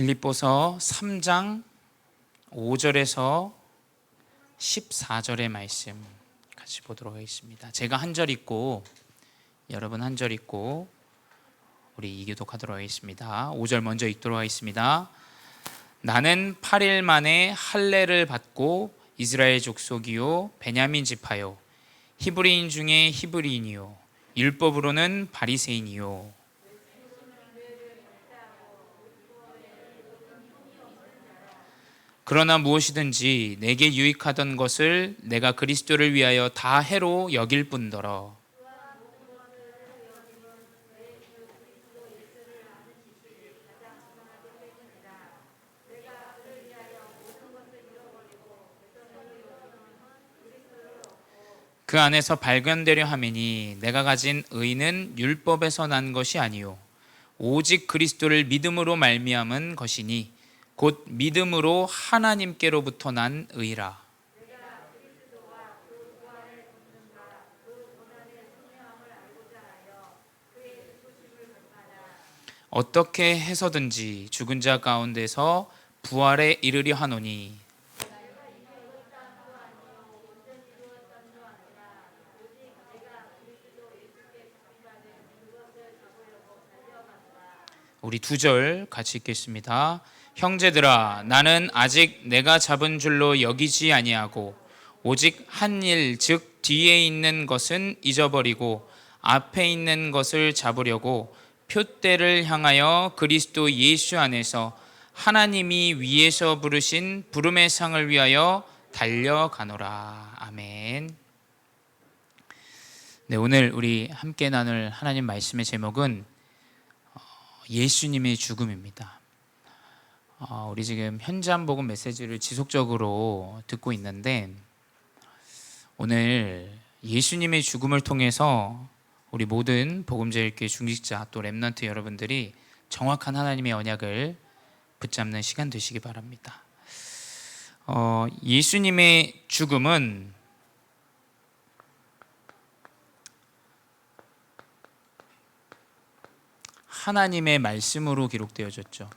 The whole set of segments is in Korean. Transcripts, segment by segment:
빌립보서 3장 5절에서 14절의 말씀 같이 보도록 하겠습니다. 제가 한 절 읽고 여러분 한 절 읽고 우리 이교독하도록 하겠습니다. 5절 먼저 읽도록 하겠습니다. 나는 8일 만에 할례를 받고 이스라엘 족속이요 베냐민 지파요 히브리인 중에 히브리인이요 율법으로는 바리새인이요 그러나 무엇이든지 내게 유익하던 것을 내가 그리스도를 위하여 다 해로 여길 뿐더러 그 안에서 발견되려 함이니 내가 가진 의는 율법에서 난 것이 아니요 오직 그리스도를 믿음으로 말미암은 것이니 곧 믿음으로 하나님께로부터 난 의라. 어떻게 해서든지 죽은 자 가운데서 부활에 이르려 하노니 우리 2절 같이 읽겠습니다. 형제들아 나는 아직 내가 잡은 줄로 여기지 아니하고 오직 한 일 즉 뒤에 있는 것은 잊어버리고 앞에 있는 것을 잡으려고 표대를 향하여 그리스도 예수 안에서 하나님이 위에서 부르신 부름의 상을 위하여 달려가노라. 아멘. 네, 오늘 우리 함께 나눌 하나님 말씀의 제목은 예수님의 죽음입니다. 우리 지금 현장 복음 메시지를 지속적으로 듣고 있는데 오늘 예수님의 죽음을 통해서 우리 모든 복음제일교회 중직자 또 렘넌트 여러분들이 정확한 하나님의 언약을 붙잡는 시간 되시기 바랍니다. 예수님의 죽음은 하나님의 말씀으로 기록되어졌죠.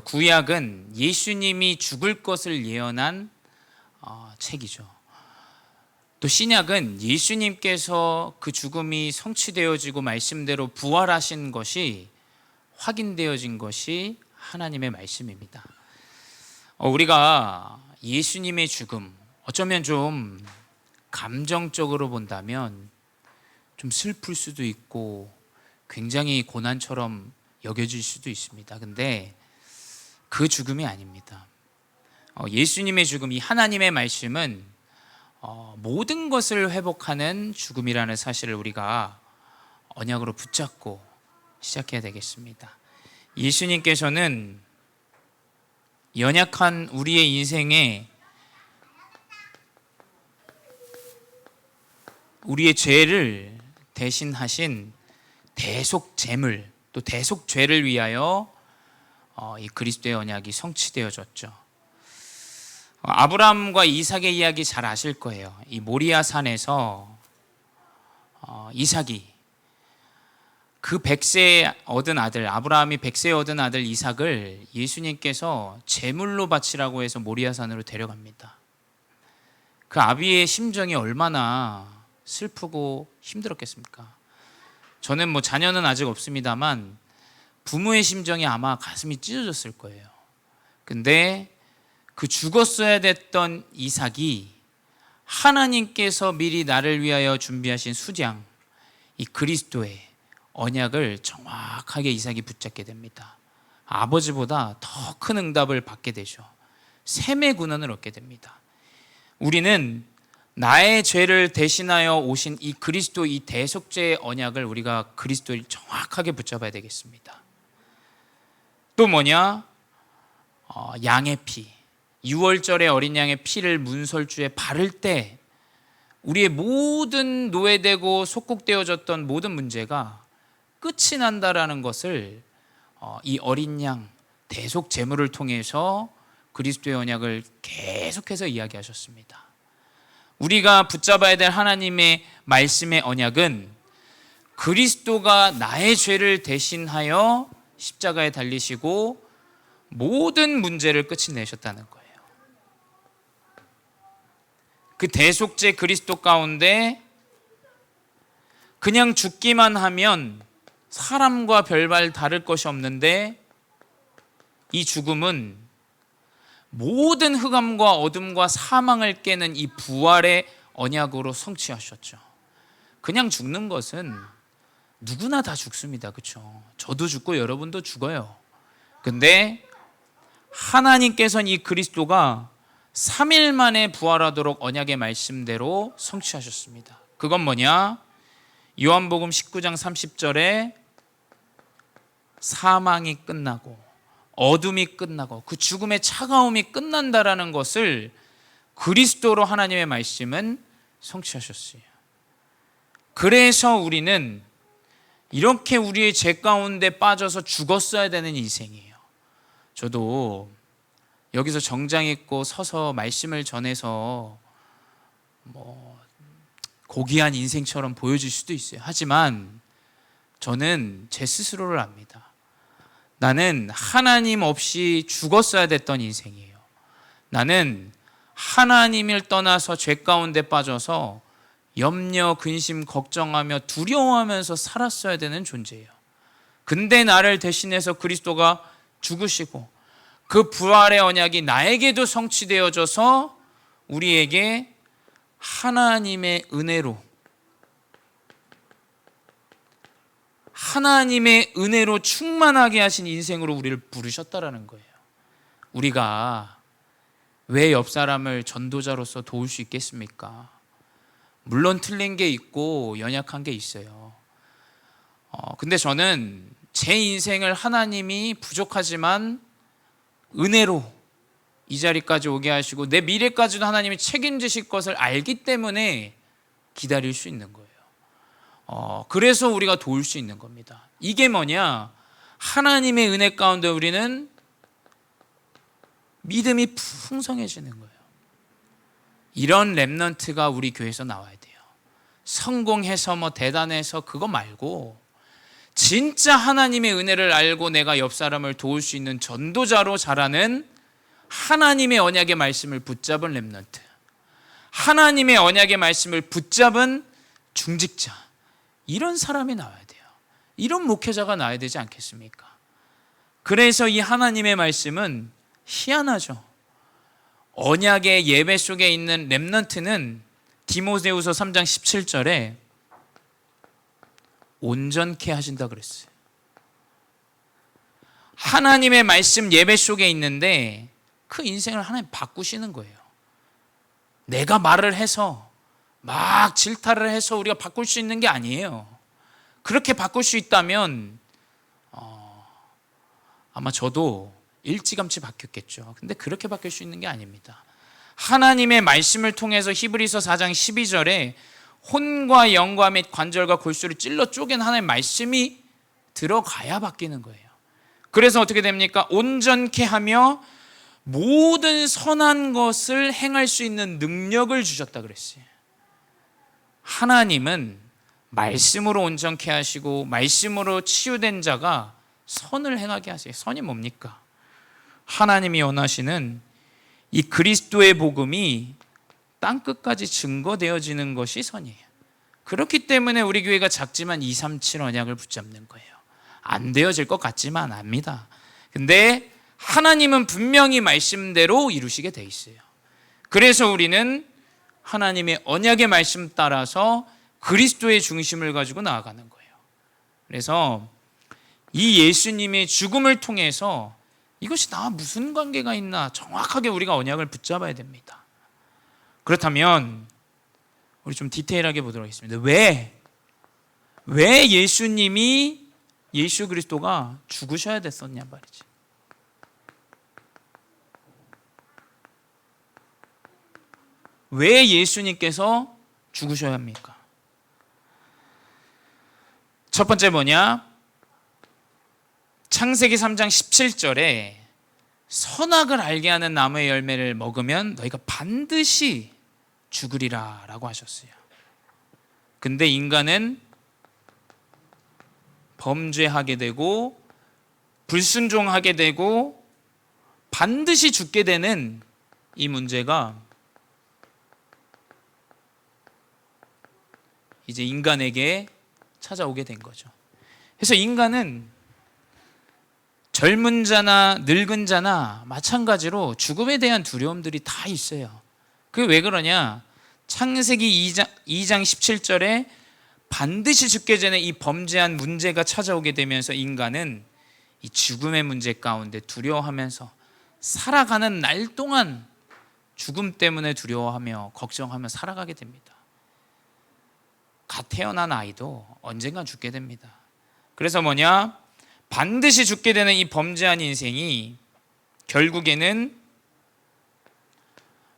구약은 예수님이 죽을 것을 예언한 책이죠. 또 신약은 예수님께서 그 죽음이 성취되어지고 말씀대로 부활하신 것이 확인되어진 것이 하나님의 말씀입니다. 우리가 예수님의 죽음, 어쩌면 좀 감정적으로 본다면 좀 슬플 수도 있고 굉장히 고난처럼 여겨질 수도 있습니다. 근데 그 죽음이 아닙니다. 예수님의 죽음, 이 하나님의 말씀은 모든 것을 회복하는 죽음이라는 사실을 우리가 언약으로 붙잡고 시작해야 되겠습니다. 예수님께서는 연약한 우리의 인생에 우리의 죄를 대신하신 대속제물 또 대속죄를 위하여 이 그리스도의 언약이 성취되어졌죠. 아브라함과 이삭의 이야기 잘 아실 거예요. 이 모리아 산에서 이삭이 그 100세에 얻은 아들, 아브라함이 100세에 얻은 아들 이삭을 예수님께서 제물로 바치라고 해서 모리아 산으로 데려갑니다. 그 아비의 심정이 얼마나 슬프고 힘들었겠습니까? 저는 자녀는 아직 없습니다만 부모의 심정이 아마 가슴이 찢어졌을 거예요. 근데 그 죽었어야 됐던 이삭이 하나님께서 미리 나를 위하여 준비하신 수장, 이 그리스도의 언약을 정확하게 이삭이 붙잡게 됩니다. 아버지보다 더 큰 응답을 받게 되죠. 샘의 군원을 얻게 됩니다. 우리는 나의 죄를 대신하여 오신 이 그리스도, 이 대속죄의 언약을 우리가 그리스도를 정확하게 붙잡아야 되겠습니다. 또 양의 피, 6월절의 어린 양의 피를 문설주에 바를 때 우리의 모든 노예되고 속국되어졌던 모든 문제가 끝이 난다라는 것을 이 어린 양 대속 제물을 통해서 그리스도의 언약을 계속해서 이야기하셨습니다. 우리가 붙잡아야 될 하나님의 말씀의 언약은 그리스도가 나의 죄를 대신하여 십자가에 달리시고 모든 문제를 끝내셨다는 거예요. 그 대속죄 그리스도 가운데 그냥 죽기만 하면 사람과 별반 다를 것이 없는데, 이 죽음은 모든 흑암과 어둠과 사망을 깨는 이 부활의 언약으로 성취하셨죠. 그냥 죽는 것은 누구나 다 죽습니다. 그렇죠? 저도 죽고 여러분도 죽어요. 근데 하나님께서는 이 그리스도가 3일 만에 부활하도록 언약의 말씀대로 성취하셨습니다. 그건 뭐냐? 요한복음 19장 30절에 사망이 끝나고 어둠이 끝나고 그 죽음의 차가움이 끝난다라는 것을 그리스도로 하나님의 말씀은 성취하셨어요. 그래서 우리는 이렇게 우리의 죄 가운데 빠져서 죽었어야 되는 인생이에요. 저도 여기서 정장 입고 서서 말씀을 전해서 고귀한 인생처럼 보여질 수도 있어요. 하지만 저는 제 스스로를 압니다. 나는 하나님 없이 죽었어야 됐던 인생이에요. 나는 하나님을 떠나서 죄 가운데 빠져서 염려, 근심, 걱정하며 두려워하면서 살았어야 되는 존재예요. 근데 나를 대신해서 그리스도가 죽으시고 그 부활의 언약이 나에게도 성취되어져서 우리에게 하나님의 은혜로 충만하게 하신 인생으로 우리를 부르셨다라는 거예요. 우리가 왜 옆 사람을 전도자로서 도울 수 있겠습니까? 물론 틀린 게 있고 연약한 게 있어요. 근데 저는 제 인생을 하나님이 부족하지만 은혜로 이 자리까지 오게 하시고 내 미래까지도 하나님이 책임지실 것을 알기 때문에 기다릴 수 있는 거예요. 그래서 우리가 도울 수 있는 겁니다. 이게 뭐냐? 하나님의 은혜 가운데 우리는 믿음이 풍성해지는 거예요. 이런 렘넌트가 우리 교회에서 나와야 돼요. 성공해서 대단해서 그거 말고 진짜 하나님의 은혜를 알고 내가 옆 사람을 도울 수 있는 전도자로 자라는 하나님의 언약의 말씀을 붙잡은 렘넌트, 하나님의 언약의 말씀을 붙잡은 중직자, 이런 사람이 나와야 돼요. 이런 목회자가 나와야 되지 않겠습니까? 그래서 이 하나님의 말씀은 희한하죠. 언약의 예배 속에 있는 렘넌트는 디모데후서 3장 17절에 온전케 하신다 그랬어요. 하나님의 말씀 예배 속에 있는데 그 인생을 하나님 바꾸시는 거예요. 내가 말을 해서 막 질타를 해서 우리가 바꿀 수 있는 게 아니에요. 그렇게 바꿀 수 있다면 아마 저도 일찌감치 바뀌었겠죠. 근데 그렇게 바뀔 수 있는 게 아닙니다. 하나님의 말씀을 통해서 히브리서 4장 12절에 혼과 영과 및 관절과 골수를 찔러 쪼갠 하나님의 말씀이 들어가야 바뀌는 거예요. 그래서 어떻게 됩니까? 온전케 하며 모든 선한 것을 행할 수 있는 능력을 주셨다 그랬어요. 하나님은 말씀으로 온전케 하시고 말씀으로 치유된 자가 선을 행하게 하세요. 선이 뭡니까? 하나님이 원하시는 이 그리스도의 복음이 땅끝까지 증거되어지는 것이 선이에요. 그렇기 때문에 우리 교회가 작지만 237 언약을 붙잡는 거예요. 안 되어질 것 같지만 압니다. 근데 하나님은 분명히 말씀대로 이루시게 돼 있어요. 그래서 우리는 하나님의 언약의 말씀 따라서 그리스도의 중심을 가지고 나아가는 거예요. 그래서 이 예수님의 죽음을 통해서 이것이 나와 무슨 관계가 있나 정확하게 우리가 언약을 붙잡아야 됩니다. 그렇다면 우리 좀 디테일하게 보도록 하겠습니다. 왜 예수님이 예수 그리스도가 죽으셔야 됐었냐 말이지. 왜 예수님께서 죽으셔야 합니까? 첫 번째 뭐냐? 창세기 3장 17절에 선악을 알게 하는 나무의 열매를 먹으면 너희가 반드시 죽으리라 라고 하셨어요. 근데 인간은 범죄하게 되고 불순종하게 되고 반드시 죽게 되는 이 문제가 이제 인간에게 찾아오게 된 거죠. 그래서 인간은 젊은 자나 늙은 자나 마찬가지로 죽음에 대한 두려움들이 다 있어요. 그게 왜 그러냐? 창세기 2장 17절에 반드시 죽게 되는 이 범죄한 문제가 찾아오게 되면서 인간은 이 죽음의 문제 가운데 두려워하면서 살아가는 날 동안 죽음 때문에 두려워하며 걱정하며 살아가게 됩니다. 갓 태어난 아이도 언젠간 죽게 됩니다. 그래서 뭐냐? 반드시 죽게 되는 이 범죄한 인생이 결국에는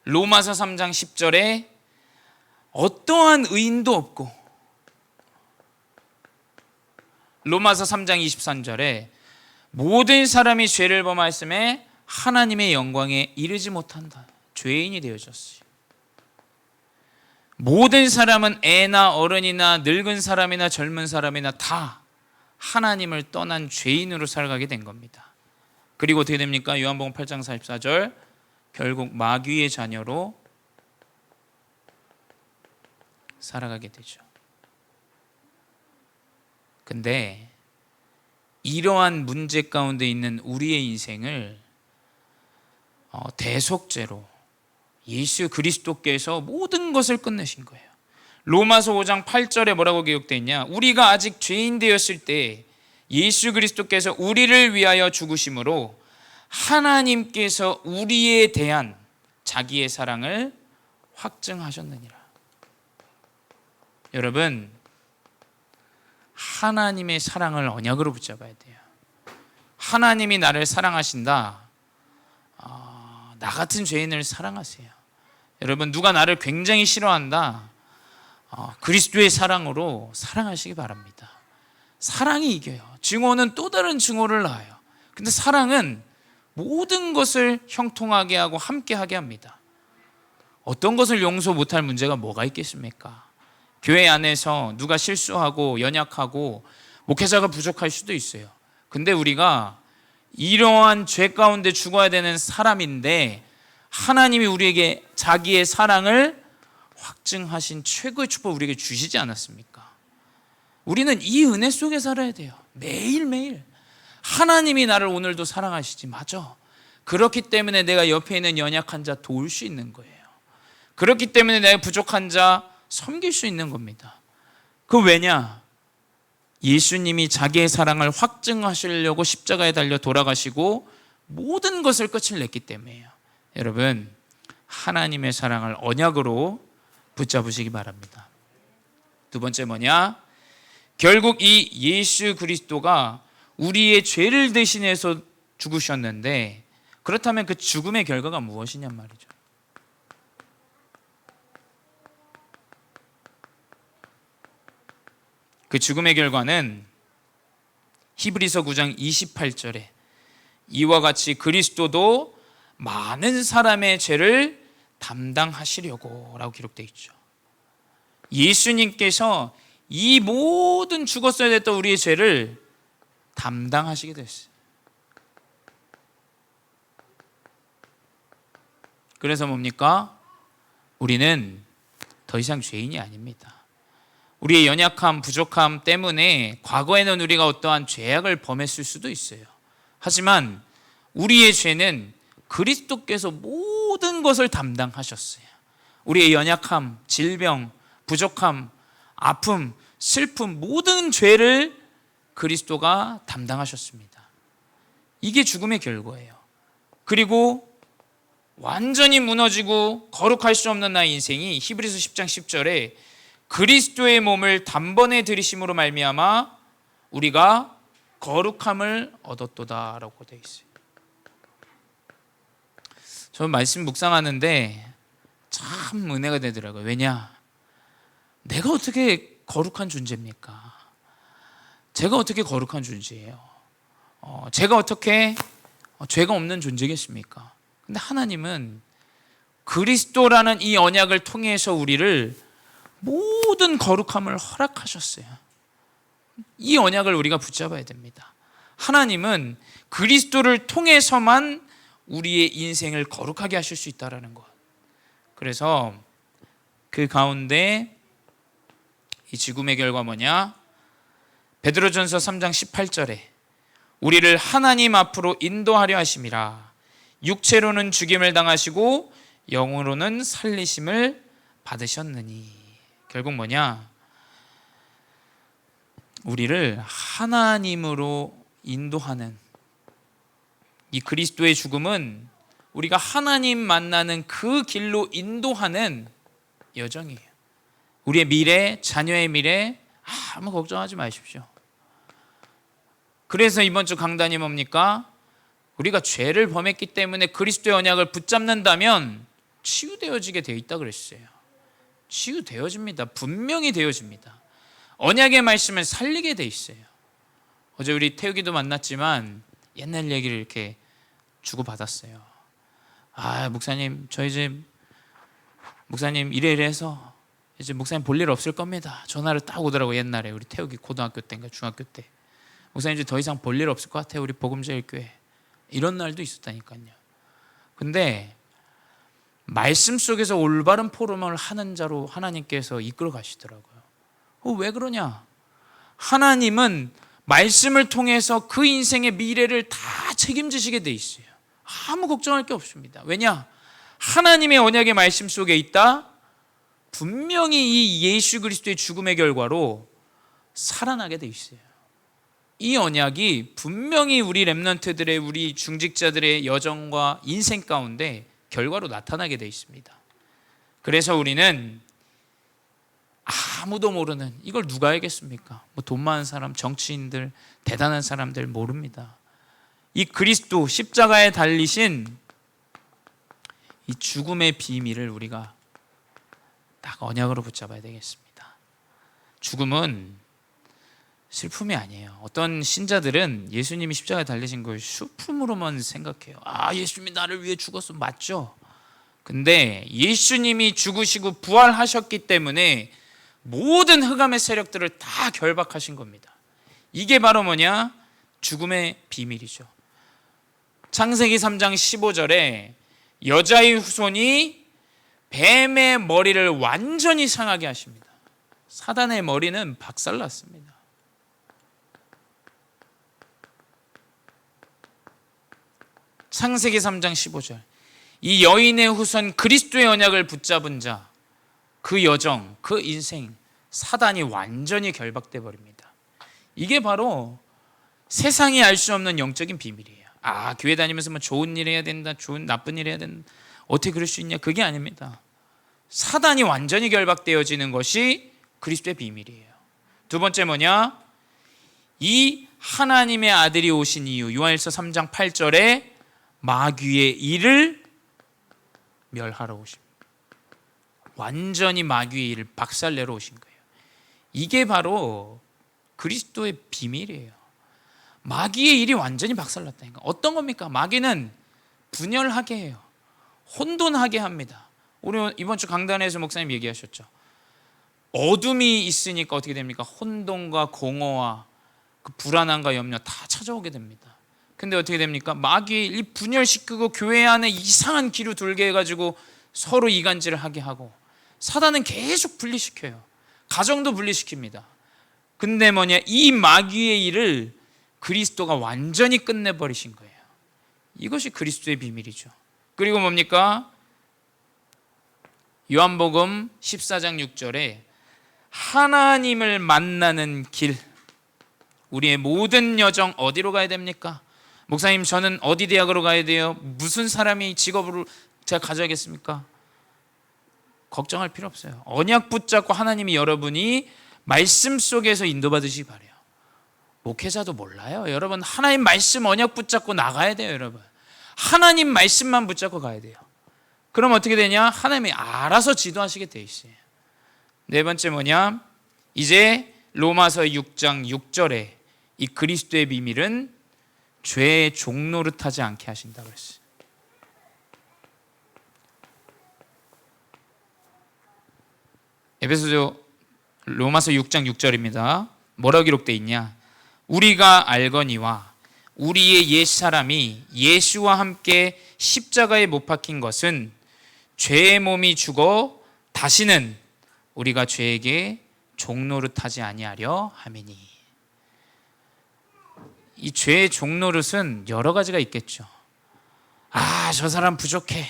로마서 3장 10절에 어떠한 의인도 없고, 로마서 3장 23절에 모든 사람이 죄를 범하였음에 하나님의 영광에 이르지 못한다. 죄인이 되어졌어요. 모든 사람은 애나 어른이나 늙은 사람이나 젊은 사람이나 다 하나님을 떠난 죄인으로 살아가게 된 겁니다. 그리고 어떻게 됩니까? 요한복음 8장 44절 결국 마귀의 자녀로 살아가게 되죠. 근데 이러한 문제 가운데 있는 우리의 인생을 대속죄로 예수 그리스도께서 모든 것을 끝내신 거예요. 로마서 5장 8절에 뭐라고 기록되어 있냐? 우리가 아직 죄인 되었을 때 예수 그리스도께서 우리를 위하여 죽으심으로 하나님께서 우리에 대한 자기의 사랑을 확증하셨느니라. 여러분, 하나님의 사랑을 언약으로 붙잡아야 돼요. 하나님이 나를 사랑하신다. 나 같은 죄인을 사랑하세요. 여러분, 누가 나를 굉장히 싫어한다. 그리스도의 사랑으로 사랑하시기 바랍니다. 사랑이 이겨요. 증오는 또 다른 증오를 낳아요. 근데 사랑은 모든 것을 형통하게 하고 함께하게 합니다. 어떤 것을 용서 못할 문제가 뭐가 있겠습니까? 교회 안에서 누가 실수하고 연약하고 목회자가 부족할 수도 있어요. 근데 우리가 이러한 죄 가운데 죽어야 되는 사람인데 하나님이 우리에게 자기의 사랑을 확증하신 최고의 축복을 우리에게 주시지 않았습니까? 우리는 이 은혜 속에 살아야 돼요. 매일매일 하나님이 나를 오늘도 사랑하시지. 맞아. 그렇기 때문에 내가 옆에 있는 연약한 자 도울 수 있는 거예요. 그렇기 때문에 내가 부족한 자 섬길 수 있는 겁니다. 그 왜냐? 예수님이 자기의 사랑을 확증하시려고 십자가에 달려 돌아가시고 모든 것을 끝을 냈기 때문이에요. 여러분, 하나님의 사랑을 언약으로 붙잡으시기 바랍니다. 두 번째 뭐냐? 결국 이 예수 그리스도가 우리의 죄를 대신해서 죽으셨는데, 그렇다면 그 죽음의 결과가 무엇이냔 말이죠. 그 죽음의 결과는 히브리서 9장 28절에 이와 같이 그리스도도 많은 사람의 죄를 담당하시려고 라고 기록되어 있죠. 예수님께서 이 모든 죽었어야 됐던 우리의 죄를 담당하시게 됐어요. 그래서 뭡니까? 우리는 더 이상 죄인이 아닙니다. 우리의 연약함, 부족함 때문에 과거에는 우리가 어떠한 죄악을 범했을 수도 있어요. 하지만 우리의 죄는 그리스도께서 모든 것을 담당하셨어요. 우리의 연약함, 질병, 부족함, 아픔, 슬픔, 모든 죄를 그리스도가 담당하셨습니다. 이게 죽음의 결과예요. 그리고 완전히 무너지고 거룩할 수 없는 나의 인생이 히브리서 10장 10절에 그리스도의 몸을 단번에 들이심으로 말미암아 우리가 거룩함을 얻었도다라고 되어 있어요. 저는 말씀 묵상하는데 참 은혜가 되더라고요. 왜냐? 내가 어떻게 거룩한 존재입니까? 제가 어떻게 거룩한 존재예요? 제가 어떻게 죄가 없는 존재겠습니까? 근데 하나님은 그리스도라는 이 언약을 통해서 우리를 모든 거룩함을 허락하셨어요. 이 언약을 우리가 붙잡아야 됩니다. 하나님은 그리스도를 통해서만 우리의 인생을 거룩하게 하실 수 있다는 것. 그래서 그 가운데 이 죽음의 결과 뭐냐? 베드로전서 3장 18절에 우리를 하나님 앞으로 인도하려 하심이라. 육체로는 죽임을 당하시고 영으로는 살리심을 받으셨느니. 결국 뭐냐? 우리를 하나님으로 인도하는 이 그리스도의 죽음은 우리가 하나님 만나는 그 길로 인도하는 여정이에요. 우리의 미래, 자녀의 미래 아무 걱정하지 마십시오. 그래서 이번 주 강단이 뭡니까? 우리가 죄를 범했기 때문에 그리스도의 언약을 붙잡는다면 치유되어지게 되어 있다 그랬어요. 치유되어집니다. 분명히 되어집니다. 언약의 말씀을 살리게 돼 있어요. 어제 우리 태욱이도 만났지만 옛날 얘기를 이렇게 주고받았어요. 아, 목사님, 저희 집 목사님 이래 해서 이제 목사님 볼 일 없을 겁니다. 전화를 딱 오더라고. 옛날에 우리 태욱이 고등학교 때인가 중학교 때. 목사님 이제 더 이상 볼 일 없을 것 같아요. 우리 복음제일교회. 이런 날도 있었다니까요. 근데 말씀 속에서 올바른 포럼을 하는 자로 하나님께서 이끌어 가시더라고요. 왜 그러냐? 하나님은 말씀을 통해서 그 인생의 미래를 다 책임지시게 돼 있어요. 아무 걱정할 게 없습니다. 왜냐? 하나님의 언약의 말씀 속에 있다. 분명히 이 예수 그리스도의 죽음의 결과로 살아나게 돼 있어요. 이 언약이 분명히 우리 렘넌트들의, 우리 중직자들의 여정과 인생 가운데 결과로 나타나게 돼 있습니다. 그래서 우리는 아무도 모르는, 이걸 누가 알겠습니까? 뭐 돈 많은 사람, 정치인들, 대단한 사람들 모릅니다. 이 그리스도 십자가에 달리신 이 죽음의 비밀을 우리가 딱 언약으로 붙잡아야 되겠습니다. 죽음은 슬픔이 아니에요. 어떤 신자들은 예수님이 십자가에 달리신 걸 슬픔으로만 생각해요. 아, 예수님이 나를 위해 죽었어. 맞죠? 근데 예수님이 죽으시고 부활하셨기 때문에 모든 흑암의 세력들을 다 결박하신 겁니다. 이게 바로 뭐냐? 죽음의 비밀이죠. 창세기 3장 15절에 여자의 후손이 뱀의 머리를 완전히 상하게 하십니다. 사단의 머리는 박살났습니다. 창세기 3장 15절. 이 여인의 후손 그리스도의 언약을 붙잡은 자, 그 여정, 그 인생, 사단이 완전히 결박돼 버립니다. 이게 바로 세상이 알 수 없는 영적인 비밀이에요. 아, 교회 다니면서 뭐 좋은 일 해야 된다, 나쁜 일 해야 된다, 어떻게 그럴 수 있냐? 그게 아닙니다. 사단이 완전히 결박되어지는 것이 그리스도의 비밀이에요. 두 번째 뭐냐? 이 하나님의 아들이 오신 이유, 요한일서 3장 8절에 마귀의 일을 멸하러 오십니다. 완전히 마귀의 일을 박살내러 오신 거예요. 이게 바로 그리스도의 비밀이에요. 마귀의 일이 완전히 박살났다니까. 어떤 겁니까? 마귀는 분열하게 해요. 혼돈하게 합니다. 우리 이번 주 강단에서 목사님 얘기하셨죠. 어둠이 있으니까 어떻게 됩니까? 혼돈과 공허와 그 불안함과 염려 다 찾아오게 됩니다. 근데 어떻게 됩니까? 마귀의 일 분열시키고 교회 안에 이상한 기류 돌게 해가지고 서로 이간질을 하게 하고, 사단은 계속 분리시켜요. 가정도 분리시킵니다. 근데 뭐냐? 이 마귀의 일을 그리스도가 완전히 끝내버리신 거예요. 이것이 그리스도의 비밀이죠. 그리고 뭡니까? 요한복음 14장 6절에 하나님을 만나는 길, 우리의 모든 여정 어디로 가야 됩니까? 목사님, 저는 어디 대학으로 가야 돼요? 무슨 사람이 직업으로 제가 가져야겠습니까? 걱정할 필요 없어요. 언약 붙잡고 하나님이 여러분이 말씀 속에서 인도받으시기 바라요. 목회자도 몰라요. 여러분, 하나님 말씀 언약 붙잡고 나가야 돼요. 여러분, 하나님 말씀만 붙잡고 가야 돼요. 그럼 어떻게 되냐? 하나님이 알아서 지도하시게 돼 있어요. 네 번째 뭐냐? 이제 로마서 6장 6절에 이 그리스도의 비밀은 죄의 종노릇하지 않게 하신다고 했어요. 에베소서 로마서 6장 6절입니다. 뭐라고 기록되어 있냐? 우리가 알거니와 우리의 옛사람이 예수와 함께 십자가에 못 박힌 것은 죄의 몸이 죽어 다시는 우리가 죄에게 종노릇하지 아니하려 함이니. 이 죄의 종노릇은 여러 가지가 있겠죠. 저 사람 부족해.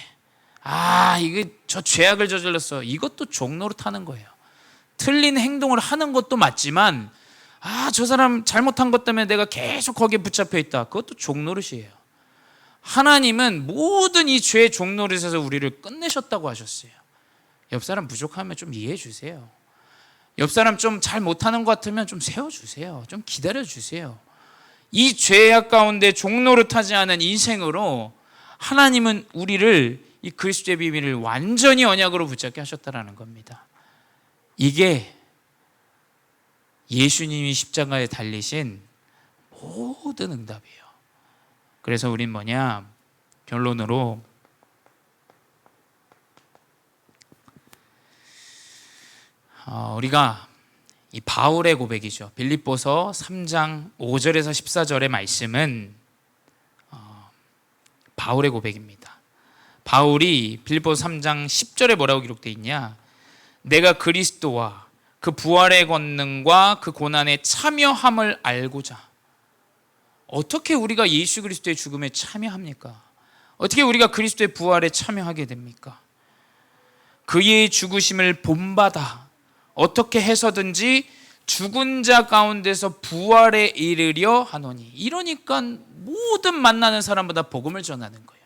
이게 저 죄악을 저질렀어. 이것도 종노릇하는 거예요. 틀린 행동을 하는 것도 맞지만 저 사람 잘못한 것 때문에 내가 계속 거기에 붙잡혀 있다. 그것도 종노릇이에요. 하나님은 모든 이 죄의 종노릇에서 우리를 끝내셨다고 하셨어요. 옆 사람 부족하면 좀 이해해 주세요. 옆 사람 좀 잘 못하는 것 같으면 좀 세워주세요. 좀 기다려주세요. 이 죄악 가운데 종노릇하지 않은 인생으로 하나님은 우리를 이 그리스도의 비밀을 완전히 언약으로 붙잡게 하셨다라는 겁니다. 이게 예수님이 십자가에 달리신 모든 응답이에요. 그래서 우린 뭐냐? 결론으로 우리가 이 바울의 고백이죠. 빌립보서 3장 5절에서 14절의 말씀은 바울의 고백입니다. 바울이 빌립보서 3장 10절에 뭐라고 기록되어 있냐? 내가 그리스도와 그 부활의 권능과 그 고난에 참여함을 알고자. 어떻게 우리가 예수 그리스도의 죽음에 참여합니까? 어떻게 우리가 그리스도의 부활에 참여하게 됩니까? 그의 죽으심을 본받아 어떻게 해서든지 죽은 자 가운데서 부활에 이르려 하노니. 이러니까 모든 만나는 사람보다 복음을 전하는 거예요.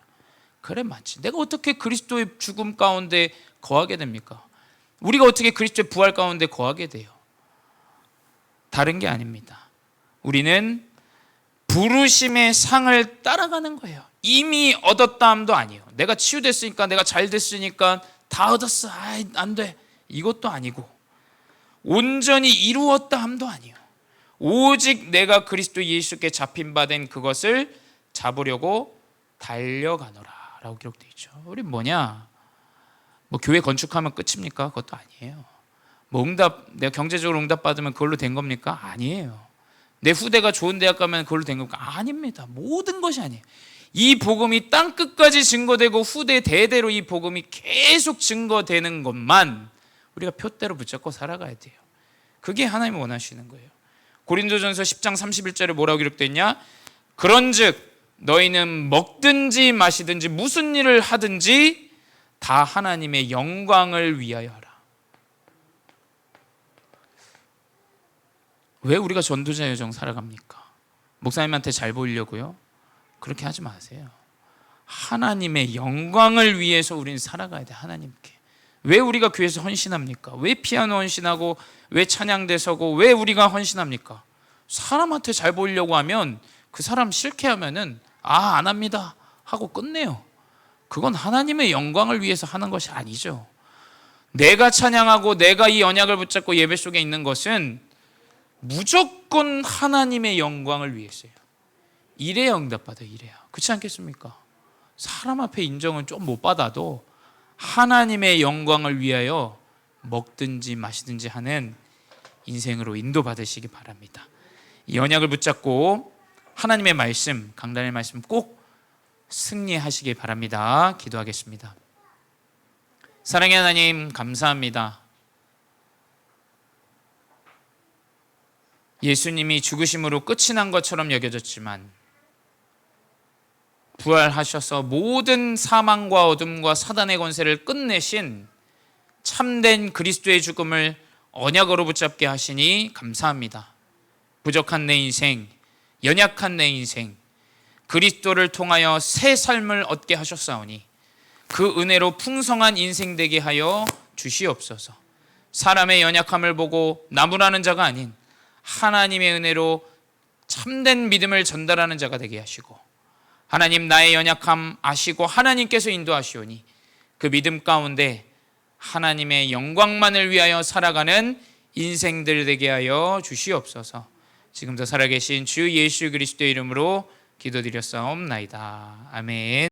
그래, 맞지. 내가 어떻게 그리스도의 죽음 가운데 거하게 됩니까? 우리가 어떻게 그리스도의 부활 가운데 거하게 돼요? 다른 게 아닙니다. 우리는 부르심의 상을 따라가는 거예요. 이미 얻었다 함도 아니에요. 내가 치유됐으니까, 내가 잘 됐으니까 다 얻었어. 안 돼. 이것도 아니고, 온전히 이루었다 함도 아니에요. 오직 내가 그리스도 예수께 잡힌 바 된 그것을 잡으려고 달려가노라 라고 기록되어 있죠. 우리 뭐냐? 교회 건축하면 끝입니까? 그것도 아니에요. 내가 경제적으로 응답 받으면 그걸로 된 겁니까? 아니에요. 내 후대가 좋은 대학 가면 그걸로 된 겁니까? 아닙니다. 모든 것이 아니에요. 이 복음이 땅 끝까지 증거되고 후대 대대로 이 복음이 계속 증거되는 것만 우리가 표대로 붙잡고 살아가야 돼요. 그게 하나님이 원하시는 거예요. 고린도전서 10장 31절에 뭐라고 기록되어 있냐? 그런즉 너희는 먹든지 마시든지 무슨 일을 하든지 다 하나님의 영광을 위하여 하라. 왜 우리가 전도자 여정 살아갑니까? 목사님한테 잘 보이려고요? 그렇게 하지 마세요. 하나님의 영광을 위해서 우리는 살아가야 돼. 하나님께. 왜 우리가 교회에서 헌신합니까? 왜 피아노 헌신하고, 왜 찬양대 서고, 왜 우리가 헌신합니까? 사람한테 잘 보이려고 하면 그 사람 싫게 하면은 안 합니다 하고 끝내요. 그건 하나님의 영광을 위해서 하는 것이 아니죠. 내가 찬양하고 내가 이 언약을 붙잡고 예배 속에 있는 것은 무조건 하나님의 영광을 위해서예요. 이래야 응답받아요. 이래야. 그렇지 않겠습니까? 사람 앞에 인정은 좀 못 받아도 하나님의 영광을 위하여 먹든지 마시든지 하는 인생으로 인도받으시기 바랍니다. 이 언약을 붙잡고 하나님의 말씀, 강단의 말씀 꼭 승리하시기 바랍니다. 기도하겠습니다. 사랑의 하나님, 감사합니다. 예수님이 죽으심으로 끝이 난 것처럼 여겨졌지만 부활하셔서 모든 사망과 어둠과 사단의 권세를 끝내신 참된 그리스도의 죽음을 언약으로 붙잡게 하시니 감사합니다. 부족한 내 인생, 연약한 내 인생, 그리스도를 통하여 새 삶을 얻게 하셨사오니 그 은혜로 풍성한 인생 되게 하여 주시옵소서. 사람의 연약함을 보고 나무라는 자가 아닌 하나님의 은혜로 참된 믿음을 전달하는 자가 되게 하시고, 하나님 나의 연약함 아시고 하나님께서 인도하시오니 그 믿음 가운데 하나님의 영광만을 위하여 살아가는 인생들 되게 하여 주시옵소서. 지금도 살아계신 주 예수 그리스도의 이름으로 기도드렸사옵나이다. 아멘.